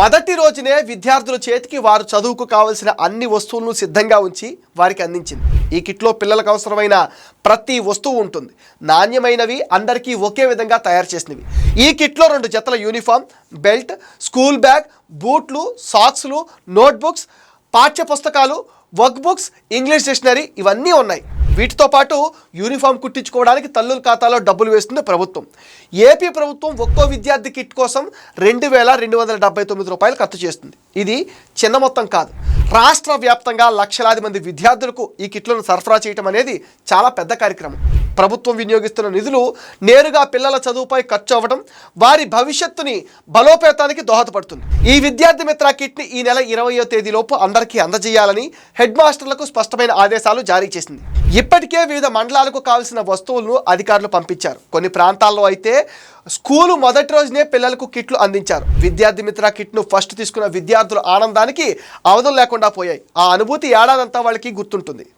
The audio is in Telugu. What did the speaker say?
మొదటి రోజునే విద్యార్థుల చేతికి వారు చదువుకు కావలసిన అన్ని వస్తువులను సిద్ధంగా ఉంచి వారికి అందించింది. ఈ కిట్లో పిల్లలకు అవసరమైన ప్రతి వస్తువు ఉంటుంది. నాణ్యమైనవి, అందరికీ ఒకే విధంగా తయారు చేసినవి. ఈ కిట్లో 2 జతల యూనిఫామ్, బెల్ట్, స్కూల్ బ్యాగ్, బూట్లు, సాక్స్లు, నోట్బుక్స్, పాఠ్య పుస్తకాలు, వర్క్ బుక్స్, ఇంగ్లీష్ డిక్షనరీ ఇవన్నీ ఉన్నాయి. వీటితో పాటు యూనిఫామ్ కుట్టించుకోవడానికి తల్లుల ఖాతాలో డబ్బులు వేస్తుంది ప్రభుత్వం. ఏపీ ప్రభుత్వం ఒక్కో విద్యార్థి కిట్ కోసం 2279 రూపాయలు ఖర్చు చేస్తుంది. ఇది చిన్న మొత్తం కాదు. రాష్ట్ర వ్యాప్తంగా లక్షలాది మంది విద్యార్థులకు ఈ కిట్లను సరఫరా చేయడం అనేది చాలా పెద్ద కార్యక్రమం. ప్రభుత్వం వినియోగిస్తున్న నిధులు నేరుగా పిల్లల చదువుపై ఖర్చు అవ్వడం వారి భవిష్యత్తుని బలోపేతానికి దోహదపడుతుంది. ఈ విద్యార్థి మిత్ర కిట్ని ఈ నెల 20వ తేదీలోపు అందరికీ అందజేయాలని హెడ్ మాస్టర్లకు స్పష్టమైన ఆదేశాలు జారీ చేసింది. ఇప్పటికే వివిధ మండలాలకు కావాల్సిన వస్తువులను అధికారులు పంపించారు. కొన్ని ప్రాంతాల్లో అయితే స్కూలు మొదటి రోజునే పిల్లలకు కిట్లు అందించారు. విద్యార్థి మిత్ర కిట్ను ఫస్ట్ తీసుకున్న విద్యార్థుల ఆనందానికి అవధులు లేకుండా పోయాయి. ఆ అనుభూతి ఏడాదంతా వాళ్ళకి గుర్తుంటుంది.